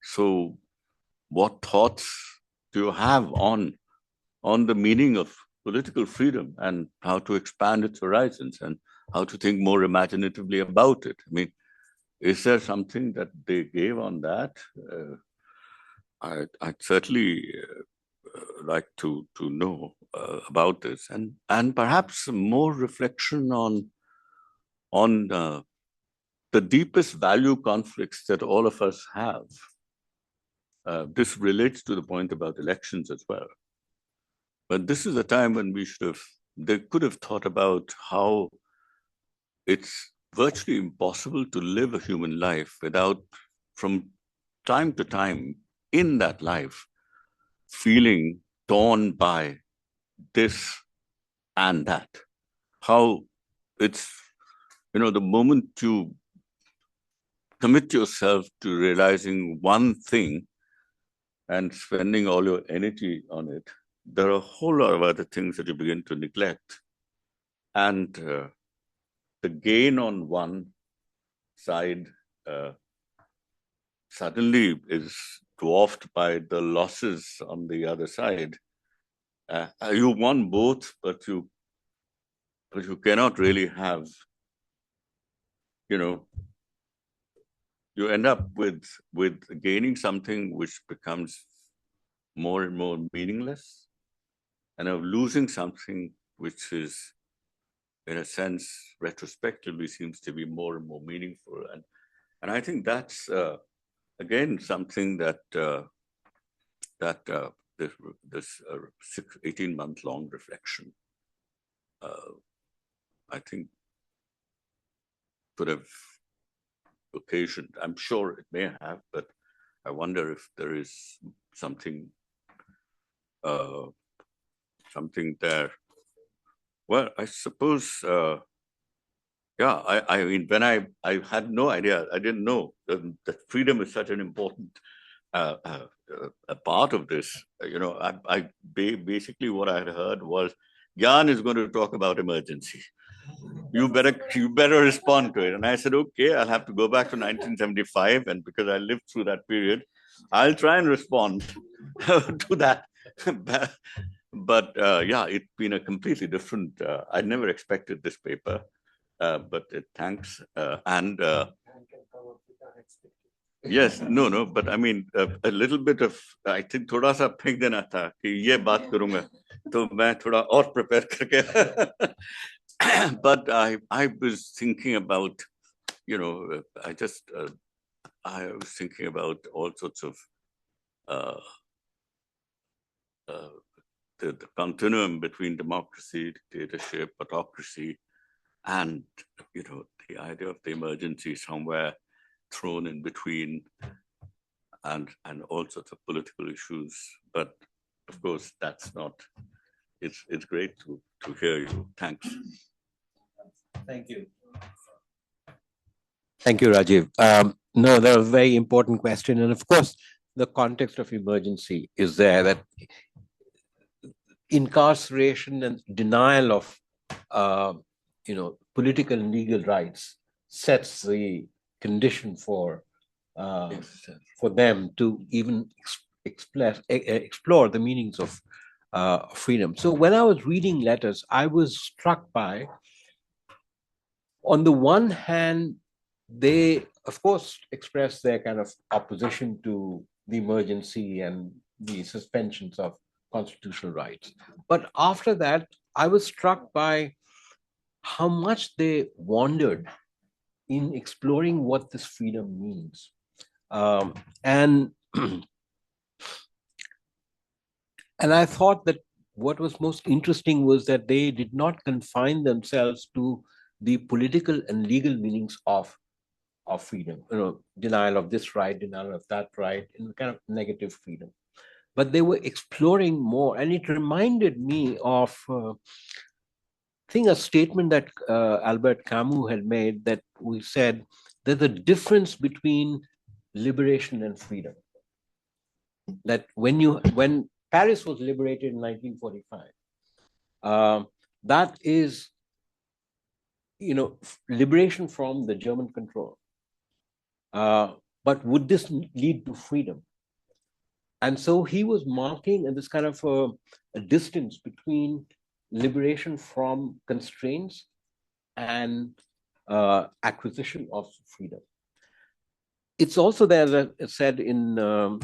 So what thoughts do you have on the meaning of political freedom and how to expand its horizons and how to think more imaginatively about it? I mean, is there something that they gave on that? I'd certainly like to know about this, and perhaps more reflection on the deepest value conflicts that all of us have. This relates to the point about elections as well. But this is a time when they could have thought about how it's virtually impossible to live a human life without, from time to time in that life, feeling torn by this and that. How it's, the moment you commit yourself to realizing one thing and spending all your energy on it, there are a whole lot of other things that you begin to neglect. And the gain on one side suddenly is dwarfed by the losses on the other side. You want both, but you cannot really have, you end up with gaining something which becomes more and more meaningless, and of losing something which is, in a sense, retrospectively seems to be more and more meaningful. And I think that's again something that this 18-month-long reflection, I think, could have occasioned. I'm sure it may have, but I wonder if there is something there. Well, I suppose, yeah, I mean, when I had no idea, I didn't know that freedom is such an important a part of this. I basically what I had heard was Gyan is going to talk about emergency. You better respond to it. And I said, okay, I'll have to go back to 1975, and because I lived through that period, I'll try and respond to that. But yeah, it's been a completely different. I never expected this paper, but thanks. Yes, no, but I mean a little bit of, I think थोड़ा सा फेंक देना था कि ये बात करूँगा, तो मैं थोड़ा और prepare करके. But I was thinking about, I was thinking about all sorts of the continuum between democracy, dictatorship, autocracy, and the idea of the emergency somewhere thrown in between, and all sorts of political issues. But of course, that's not. It's great to hear you. Thanks. Thank you. Thank you, Rajiv. No, that was a very important question, and of course, the context of emergency is there. That incarceration and denial of political and legal rights sets the condition for them to even explore the meanings of freedom. So when I was reading letters, I was struck by, on the one hand, they of course express their kind of opposition to the emergency and the suspensions of constitutional rights. But after that, I was struck by how much they wandered in exploring what this freedom means. And I thought that what was most interesting was that they did not confine themselves to the political and legal meanings of freedom, denial of this right, denial of that right, in kind of negative freedom. But they were exploring more, and it reminded me of I think a statement that Albert Camus had made, that we said there's a difference between liberation and freedom. That when Paris was liberated in 1945, that is, liberation from the German control. But would this lead to freedom? And so he was marking this kind of a distance between liberation from constraints and acquisition of freedom. It's also there, as it said in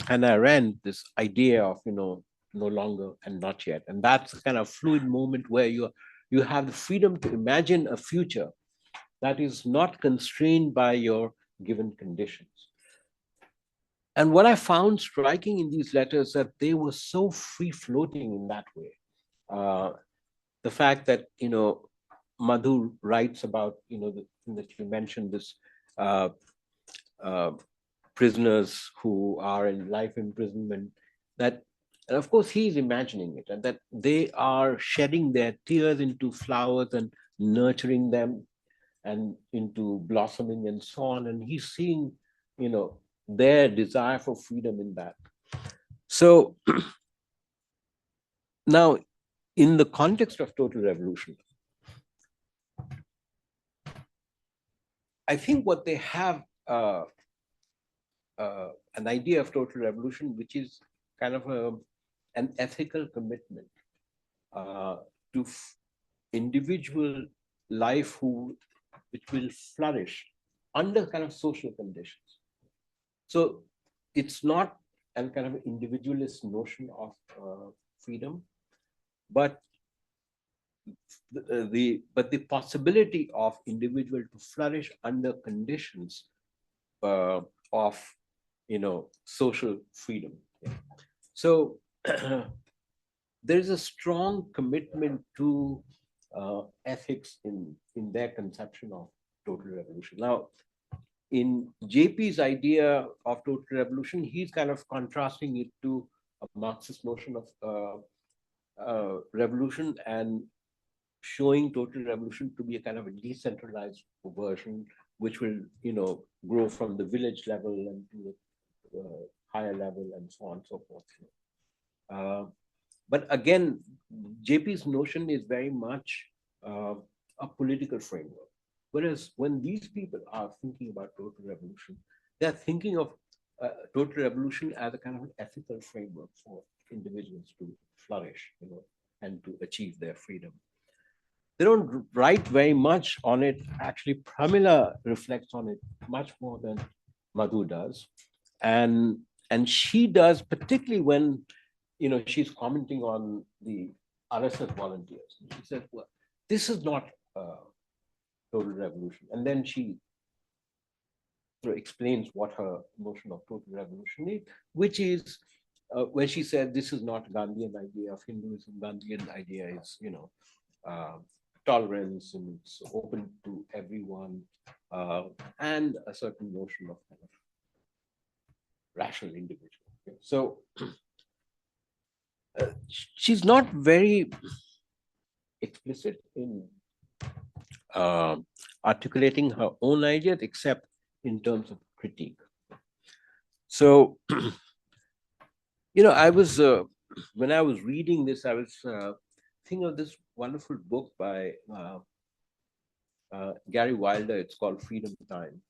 Hannah Arendt, this idea of no longer and not yet, and that's a kind of fluid moment where you have the freedom to imagine a future that is not constrained by your given conditions. And what I found striking in these letters, that they were so free-floating in that way. The fact that Madhu writes about the thing that you mentioned, this prisoners who are in life imprisonment, and of course he's imagining it, and that they are shedding their tears into flowers and nurturing them and into blossoming and so on, and he's seeing their desire for freedom in that. So now, in the context of total revolution, I think what they have an idea of total revolution, which is kind of an ethical commitment to individual life which will flourish under kind of social conditions. So it's not a kind of individualist notion of freedom, but the possibility of individual to flourish under conditions of social freedom. So there is a strong commitment to ethics in their conception of total revolution. Now, in JP's idea of total revolution, he's kind of contrasting it to a Marxist notion of revolution and showing total revolution to be a kind of a decentralized version, which will, grow from the village level and to the higher level and so on and so forth. But again, JP's notion is very much a political framework. Whereas when these people are thinking about total revolution, they're thinking of total revolution as a kind of an ethical framework for individuals to flourish, and to achieve their freedom. They don't write very much on it. Actually, Pramila reflects on it much more than Madhu does. And she does, particularly when, she's commenting on the RSS volunteers. She said, well, this is not total revolution. And then she sort of explains what her notion of total revolution is, which is when she said this is not Gandhian idea of Hinduism. Gandhian idea is, tolerance, and it's open to everyone, and a certain notion of kind of rational individual. Okay? So she's not very explicit in articulating her own ideas, except in terms of critique. So, I was, when I was reading this, I was thinking of this wonderful book by Gary Wilder. It's called Freedom Time,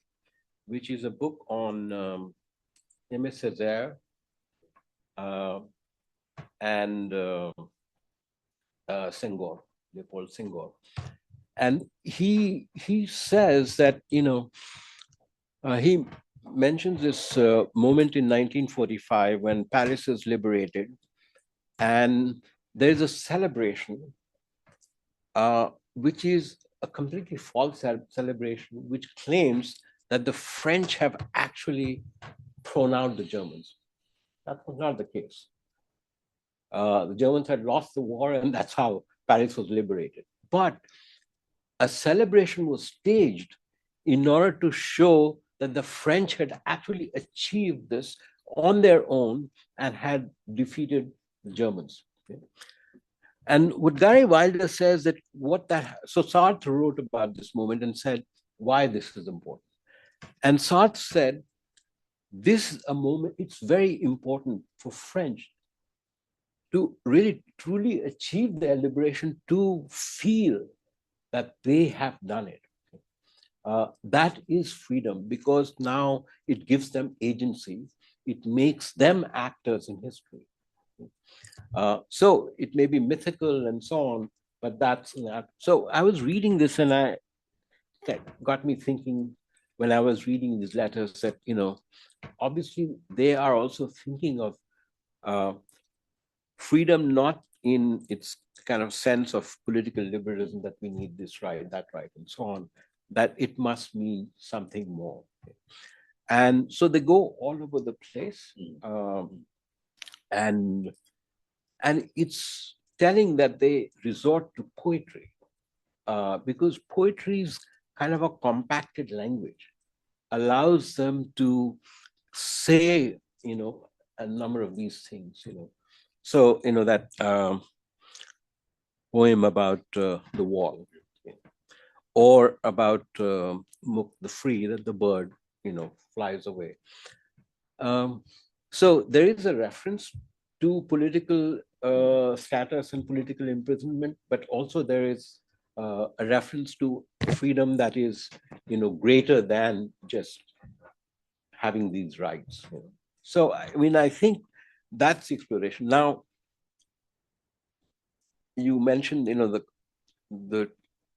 which is a book on Aimé Césaire and Senghor, Leopold Senghor. And he says that, he mentions this moment in 1945 when Paris is liberated, and there is a celebration, which is a completely false celebration, which claims that the French have actually thrown out the Germans. That was not the case. The Germans had lost the war, and that's how Paris was liberated. But a celebration was staged in order to show that the French had actually achieved this on their own and had defeated the Germans. Okay? And what Gary Wilder says that so Sartre wrote about this moment and said why this is important. And Sartre said, this is a moment, it's very important for French to really truly achieve their liberation, to feel that they have done it. That is freedom, because now it gives them agency. It makes them actors in history. So it may be mythical and so on, but that's not. So I was reading this, and that got me thinking when I was reading these letters that, obviously they are also thinking of freedom not in its kind of sense of political liberalism, that we need this right, that right, and so on, that it must mean something more. Okay? And so they go all over the place, and it's telling that they resort to poetry, because poetry is kind of a compacted language, allows them to say, a number of these things, So, that poem about the wall, or about Muk the free, that the bird, flies away. So there is a reference to political status and political imprisonment, but also there is a reference to freedom that is, greater than just having these rights. So, I mean, I think that's exploration. Now, you mentioned, the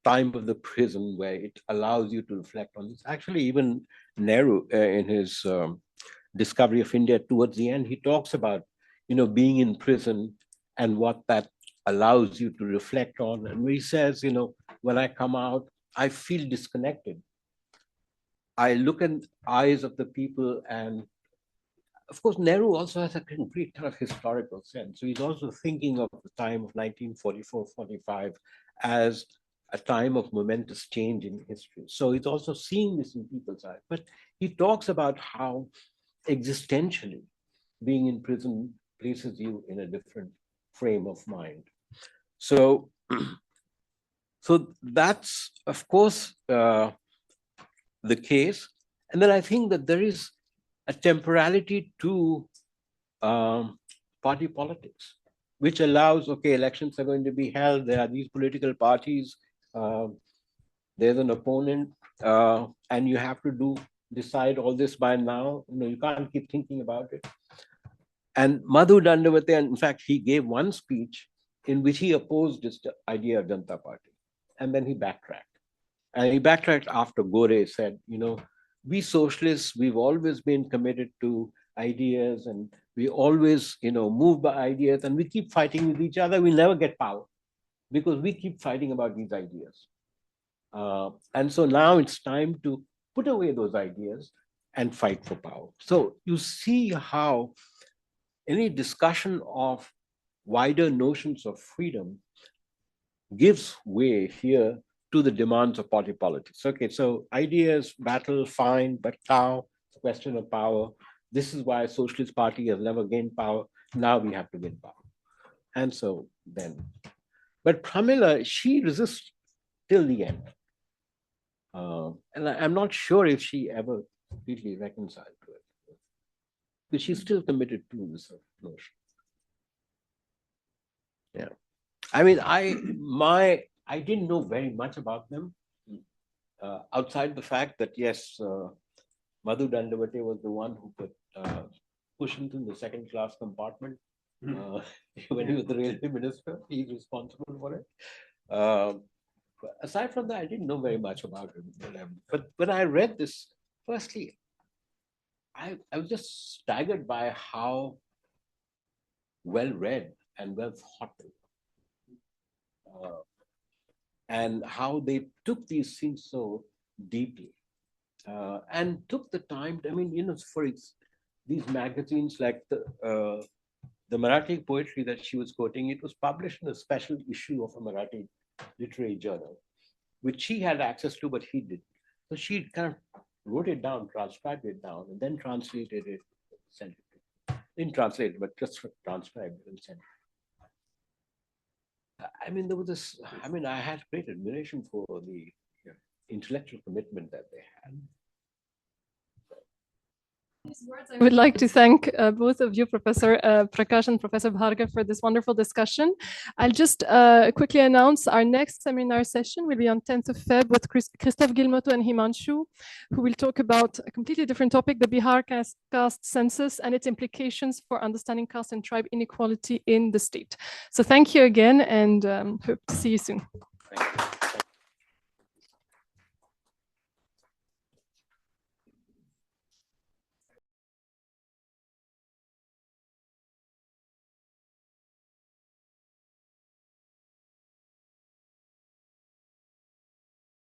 time of the prison where it allows you to reflect on this. Actually, even Nehru, in his discovery of India towards the end, he talks about, being in prison and what that allows you to reflect on. And he says, when I come out, I feel disconnected. I look in the eyes of the people, and of course, Nehru also has a complete kind of historical sense. So he's also thinking of the time of 1944-45 as a time of momentous change in history. So he's also seeing this in people's eyes. But he talks about how existentially being in prison places you in a different frame of mind. So, that's, of course, the case. And then I think that there is a temporality to party politics, which allows, okay, elections are going to be held, there are these political parties, there's an opponent, and you have to decide all this by now. You can't keep thinking about it. And Madhu Dandawate, in fact, he gave one speech in which he opposed this idea of Janata Party, and then he backtracked. And he backtracked after Gore said, we socialists, we've always been committed to ideas, and we always, move by ideas, and we keep fighting with each other. We'll never get power because we keep fighting about these ideas. And so now it's time to put away those ideas and fight for power. So you see how any discussion of wider notions of freedom gives way here to the demands of party politics. Okay, so ideas, battle, fine, but now it's a question of power. This is why a socialist party has never gained power. Now we have to gain power. And so then, but Pramila, she resists till the end. And I'm not sure if she ever completely reconciled to it, but she's still committed to this notion. Yeah. I mean, I didn't know very much about them, outside the fact that, yes, Madhu Dandawate was the one who could push him to the second-class compartment when he was the railway minister. He's responsible for it. Aside from that, I didn't know very much about him. But when I read this, firstly, I was just staggered by how well read and well thought and how they took these things so deeply and took the time to, I mean, for these magazines like the Marathi poetry that she was quoting, it was published in a special issue of a Marathi literary journal, which she had access to, but he didn't. So she kind of wrote it down, transcribed it down, and then translated it, sent it. Didn't translate it, but just transcribed it and sent it. I mean, there was this, I had great admiration for the intellectual commitment that they had. I would like to thank both of you, Professor Prakash and Professor Bhargav, for this wonderful discussion. I'll just quickly announce our next seminar session will be on 10th of Feb with Christophe Guilmoto and Himanshu, who will talk about a completely different topic, the Bihar caste census and its implications for understanding caste and tribe inequality in the state. So thank you again, and hope to see you soon.